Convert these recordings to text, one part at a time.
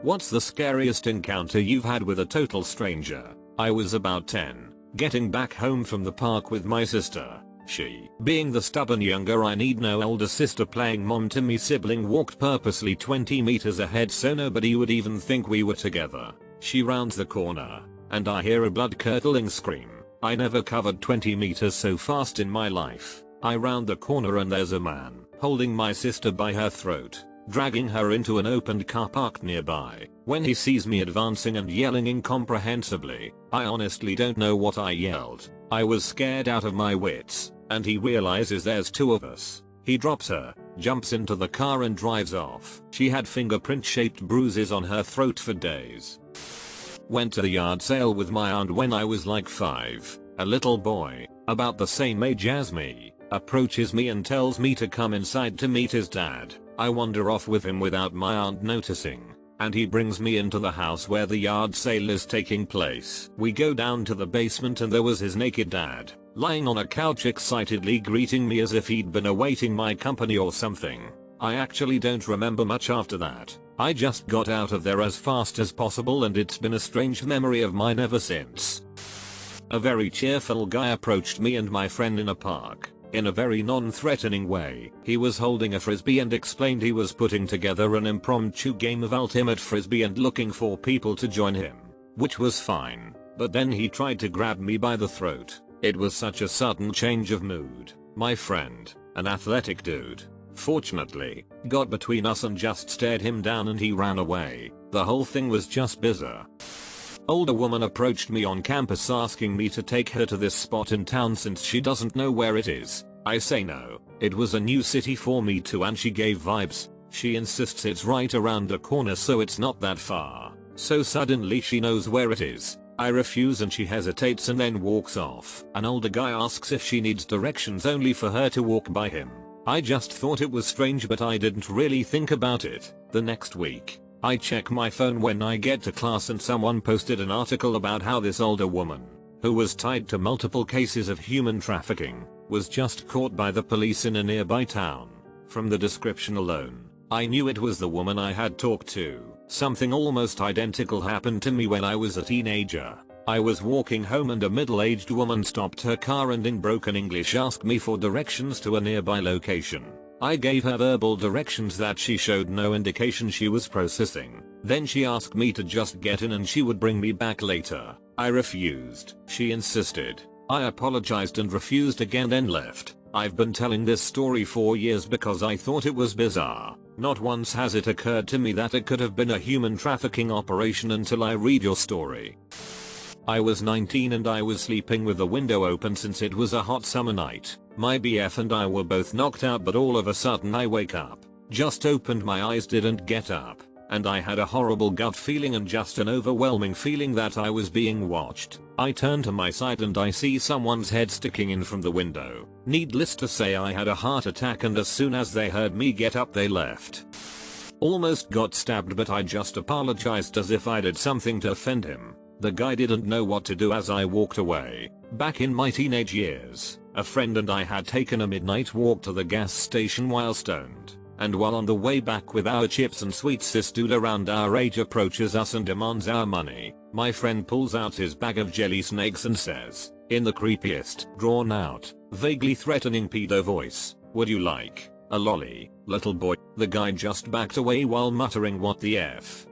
What's the scariest encounter you've had with a total stranger? I was about 10, getting back home from the park with my sister. She, being the stubborn younger I need know older sister playing mom to me sibling, walked purposely 20 meters ahead so nobody would even think we were together. She rounds the corner, and I hear a blood-curdling scream. I never covered 20 meters so fast in my life. I round the corner and there's a man holding my sister by her throat, dragging her into an opened car park nearby. When he sees me advancing and yelling incomprehensibly, I honestly don't know what I yelled. I was scared out of my wits, and he realizes there's two of us. He drops her, jumps into the car and drives off. She had fingerprint-shaped bruises on her throat for days. Went to the yard sale with my aunt when I was like 5. A little boy, about the same age as me, approaches me and tells me to come inside to meet his dad. I wander off with him without my aunt noticing, and he brings me into the house where the yard sale is taking place. We go down to the basement and there was his naked dad, lying on a couch excitedly greeting me as if he'd been awaiting my company or something. I actually don't remember much after that. I just got out of there as fast as possible and it's been a strange memory of mine ever since. A very cheerful guy approached me and my friend in a park. In a very non-threatening way, he was holding a frisbee and explained he was putting together an impromptu game of ultimate frisbee and looking for people to join him, which was fine, but then he tried to grab me by the throat. It was such a sudden change of mood. My friend, an athletic dude, fortunately, got between us and just stared him down and he ran away. The whole thing was just bizarre. Older woman approached me on campus asking me to take her to this spot in town since she doesn't know where it is. I say no. It was a new city for me too and she gave vibes. She insists it's right around the corner so it's not that far. So suddenly she knows where it is. I refuse and she hesitates and then walks off. An older guy asks if she needs directions only for her to walk by him. I just thought it was strange but I didn't really think about it. The next week, I check my phone when I get to class and someone posted an article about how this older woman, who was tied to multiple cases of human trafficking, was just caught by the police in a nearby town. From the description alone, I knew it was the woman I had talked to. Something almost identical happened to me when I was a teenager. I was walking home and a middle-aged woman stopped her car and in broken English asked me for directions to a nearby location. I gave her verbal directions that she showed no indication she was processing. Then she asked me to just get in and she would bring me back later. I refused. She insisted. I apologized and refused again then left. I've been telling this story for years because I thought it was bizarre. Not once has it occurred to me that it could have been a human trafficking operation until I read your story. I was 19 and I was sleeping with the window open since it was a hot summer night. My BF and I were both knocked out but all of a sudden I wake up. Just opened my eyes, didn't get up, and I had a horrible gut feeling and just an overwhelming feeling that I was being watched. I turn to my side and I see someone's head sticking in from the window. Needless to say I had a heart attack and as soon as they heard me get up they left. Almost got stabbed but I just apologized as if I did something to offend him. The guy didn't know what to do as I walked away. Back in my teenage years, a friend and I had taken a midnight walk to the gas station while stoned, and while on the way back with our chips and sweets this dude around our age approaches us and demands our money. My friend pulls out his bag of jelly snakes and says, in the creepiest, drawn out, vaguely threatening pedo voice, "Would you like a lolly, little boy?" The guy just backed away while muttering what the F.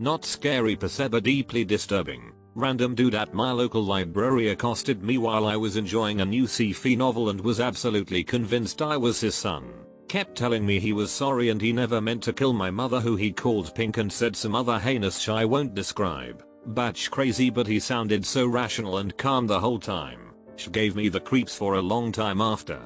Not scary per se but deeply disturbing. Random dude at my local library accosted me while I was enjoying a new sci-fi novel and was absolutely convinced I was his son. Kept telling me he was sorry and he never meant to kill my mother who he called pink and said some other heinous shit I won't describe. Batch crazy but he sounded so rational and calm the whole time. She gave me the creeps for a long time after.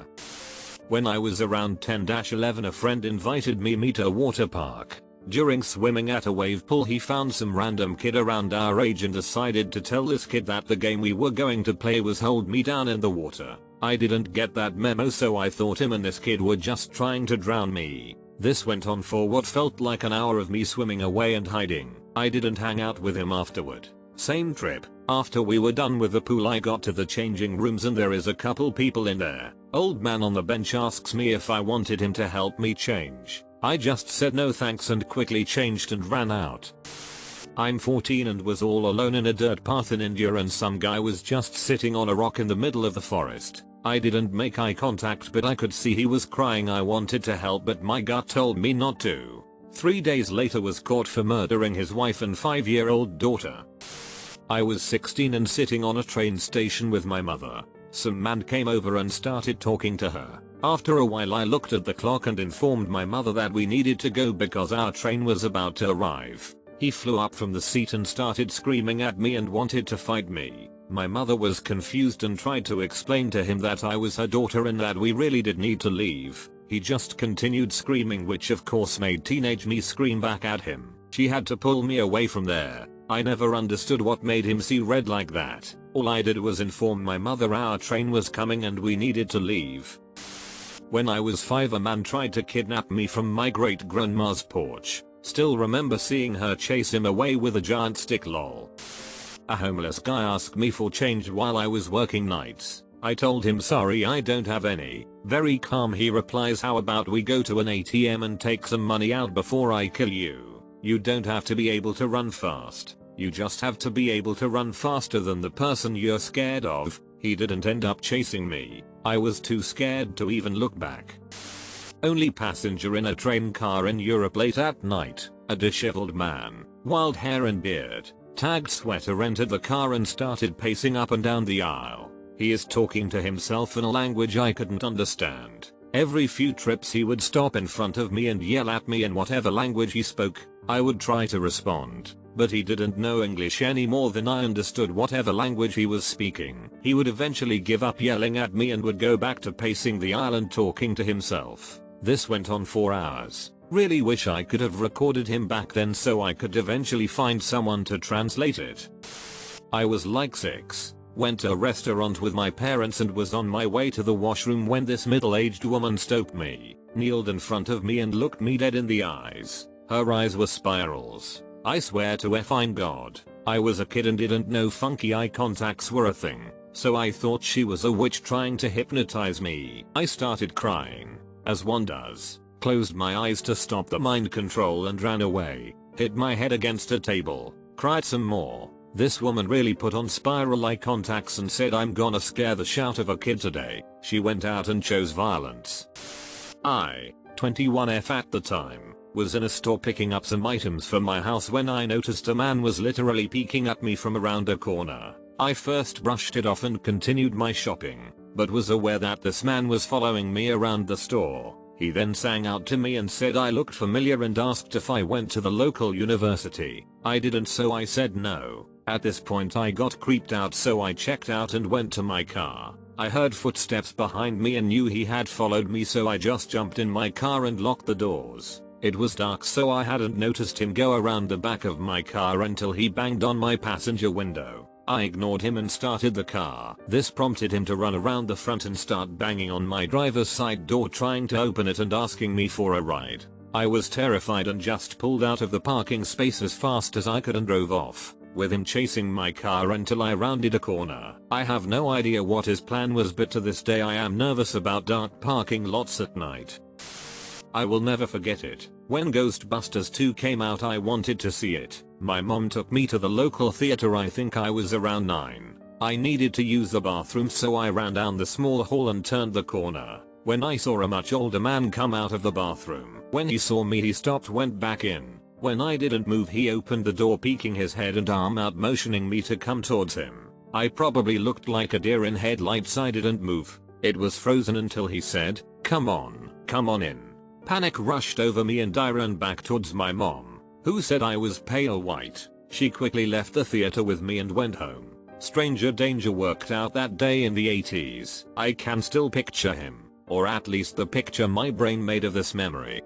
When I was around 10-11 a friend invited me to a water park. During swimming at a wave pool he found some random kid around our age and decided to tell this kid that the game we were going to play was hold me down in the water. I didn't get that memo so I thought him and this kid were just trying to drown me. This went on for what felt like an hour of me swimming away and hiding. I didn't hang out with him afterward. Same trip. After we were done with the pool I got to the changing rooms and there is a couple people in there. Old man on the bench asks me if I wanted him to help me change. I just said no thanks and quickly changed and ran out. I'm 14 and was all alone in a dirt path in India and some guy was just sitting on a rock in the middle of the forest. I didn't make eye contact but I could see he was crying. I wanted to help but my gut told me not to. 3 days later was caught for murdering his wife and 5-year-old daughter. I was 16 and sitting on a train station with my mother. Some man came over and started talking to her. After a while I looked at the clock and informed my mother that we needed to go because our train was about to arrive. He flew up from the seat and started screaming at me and wanted to fight me. My mother was confused and tried to explain to him that I was her daughter and that we really did need to leave. He just continued screaming, which of course made teenage me scream back at him. She had to pull me away from there. I never understood what made him see red like that. All I did was inform my mother our train was coming and we needed to leave. When I was 5 a man tried to kidnap me from my great grandma's porch. Still remember seeing her chase him away with a giant stick lol. A homeless guy asked me for change while I was working nights. I told him sorry I don't have any. Very calm he replies, how about we go to an ATM and take some money out before I kill you. You don't have to be able to run fast. You just have to be able to run faster than the person you're scared of. He didn't end up chasing me. I was too scared to even look back. Only passenger in a train car in Europe late at night. A disheveled man, wild hair and beard, tagged sweater entered the car and started pacing up and down the aisle. He is talking to himself in a language I couldn't understand. Every few trips he would stop in front of me and yell at me in whatever language he spoke. I would try to respond, but he didn't know English any more than I understood whatever language he was speaking. He would eventually give up yelling at me and would go back to pacing the aisle and talking to himself. This went on for hours. Really wish I could have recorded him back then so I could eventually find someone to translate it. I was like 6. Went to a restaurant with my parents and was on my way to the washroom when this middle-aged woman stopped me, kneeled in front of me and looked me dead in the eyes. Her eyes were spirals. I swear to effing God, I was a kid and didn't know funky eye contacts were a thing, so I thought she was a witch trying to hypnotize me. I started crying, as one does, closed my eyes to stop the mind control and ran away, hit my head against a table, cried some more. This woman really put on spiral eye contacts and said I'm gonna scare the shit out of a kid today. She went out and chose violence. I, 21F at the time, was in a store picking up some items for my house when I noticed a man was literally peeking at me from around a corner. I first brushed it off and continued my shopping, but was aware that this man was following me around the store. He then sang out to me and said I looked familiar and asked if I went to the local university. I didn't, so I said no. At this point I got creeped out, so I checked out and went to my car. I heard footsteps behind me and knew he had followed me, so I just jumped in my car and locked the doors. It was dark, so I hadn't noticed him go around the back of my car until he banged on my passenger window. I ignored him and started the car. This prompted him to run around the front and start banging on my driver's side door, trying to open it and asking me for a ride. I was terrified and just pulled out of the parking space as fast as I could and drove off, with him chasing my car until I rounded a corner. I have no idea what his plan was, but to this day I am nervous about dark parking lots at night. I will never forget it. When Ghostbusters 2 came out I wanted to see it. My mom took me to the local theater. I think I was around 9. I needed to use the bathroom, so I ran down the small hall and turned the corner, when I saw a much older man come out of the bathroom. When he saw me he stopped, went back in. When I didn't move he opened the door, peeking his head and arm out, motioning me to come towards him. I probably looked like a deer in headlights. I didn't move. It was frozen until he said, come on in." Panic rushed over me and I ran back towards my mom, who said I was pale white. She quickly left the theater with me and went home. Stranger danger worked out that day in the 80s. I can still picture him, or at least the picture my brain made of this memory.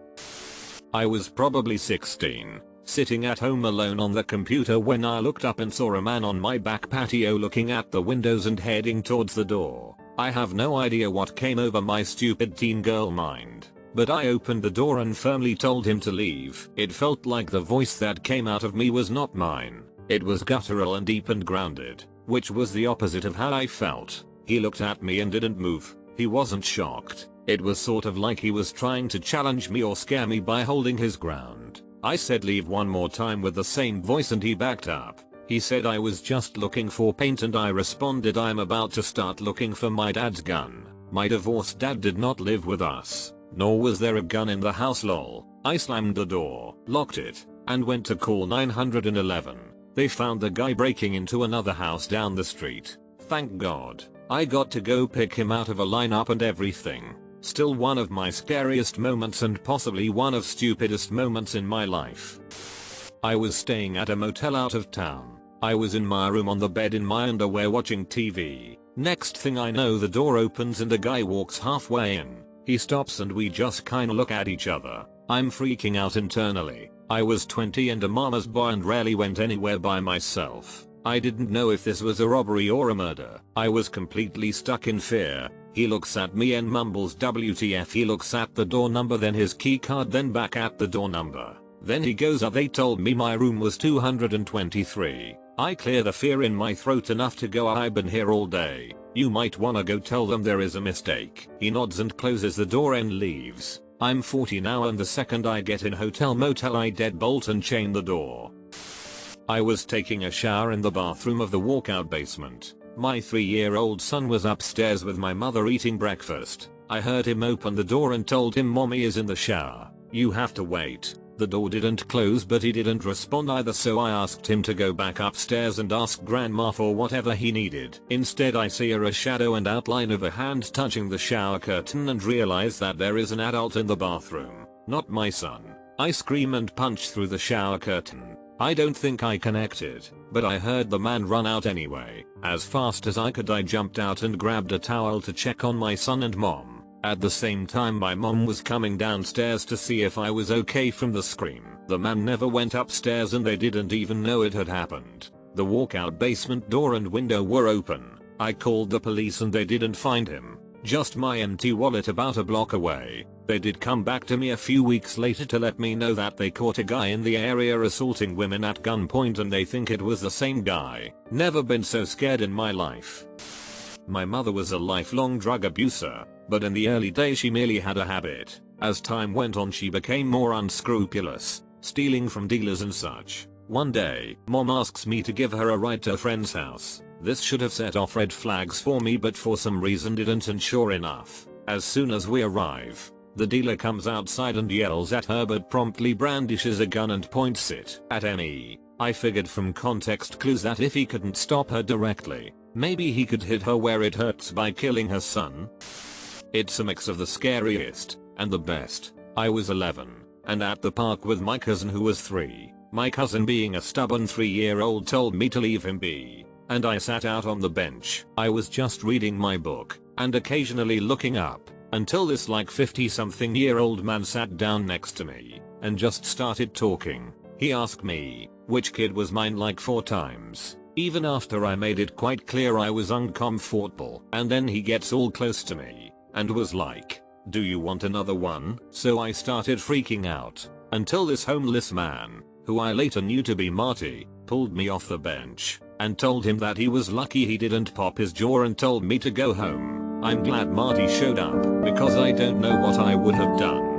I was probably 16, sitting at home alone on the computer when I looked up and saw a man on my back patio looking at the windows and heading towards the door. I have no idea what came over my stupid teen girl mind, but I opened the door and firmly told him to leave. It felt like the voice that came out of me was not mine. It was guttural and deep and grounded, which was the opposite of how I felt. He looked at me and didn't move. He wasn't shocked. It was sort of like he was trying to challenge me or scare me by holding his ground. I said leave one more time with the same voice and he backed up. He said I was just looking for paint and I responded I'm about to start looking for my dad's gun. My divorced dad did not live with us, nor was there a gun in the house lol. I slammed the door, locked it, and went to call 911. They found the guy breaking into another house down the street. Thank God. I got to go pick him out of a lineup and everything. Still one of my scariest moments and possibly one of stupidest moments in my life. I was staying at a motel out of town. I was in my room on the bed in my underwear watching TV. Next thing I know the door opens and a guy walks halfway in. He stops and we just kinda look at each other. I'm freaking out internally. I was 20 and a mama's boy and rarely went anywhere by myself. I didn't know if this was a robbery or a murder. I was completely stuck in fear. He looks at me and mumbles WTF. He looks at the door number, then his key card, then back at the door number. Then he goes they told me my room was 223. I clear the fear in my throat enough to go I've been here all day. You might wanna go tell them there is a mistake. He nods and closes the door and leaves. I'm 40 now and the second I get in hotel motel I deadbolt and chain the door. I was taking a shower in the bathroom of the walkout basement. My 3-year-old son was upstairs with my mother eating breakfast. I heard him open the door and told him mommy is in the shower. You have to wait. The door didn't close but he didn't respond either, so I asked him to go back upstairs and ask grandma for whatever he needed. Instead I see a shadow and outline of a hand touching the shower curtain and realize that there is an adult in the bathroom, not my son. I scream and punch through the shower curtain. I don't think I connected, but I heard the man run out anyway. As fast as I could I jumped out and grabbed a towel to check on my son and mom. At the same time my mom was coming downstairs to see if I was okay from the scream. The man never went upstairs and they didn't even know it had happened. The walkout basement door and window were open. I called the police and they didn't find him. Just my empty wallet about a block away. They did come back to me a few weeks later to let me know that they caught a guy in the area assaulting women at gunpoint and they think it was the same guy. Never been so scared in my life. My mother was a lifelong drug abuser, but in the early days she merely had a habit. As time went on she became more unscrupulous, stealing from dealers and such. One day, mom asks me to give her a ride to a friend's house. This should have set off red flags for me but for some reason didn't, and sure enough, as soon as we arrive, the dealer comes outside and yells at her but promptly brandishes a gun and points it at me. I figured from context clues that if he couldn't stop her directly, maybe he could hit her where it hurts by killing her son. It's a mix of the scariest and the best. I was 11 and at the park with my cousin who was 3. My cousin, being a stubborn 3-year-old, told me to leave him be, and I sat out on the bench. I was just reading my book and occasionally looking up until this like 50-something-year-old man sat down next to me and just started talking. He asked me which kid was mine like 4 times. Even after I made it quite clear I was uncomfortable, and then he gets all close to me and was like, "Do you want another one?" So I started freaking out until this homeless man, who I later knew to be Marty, pulled me off the bench and told him that he was lucky he didn't pop his jaw and told me to go home. I'm glad Marty showed up because I don't know what I would have done.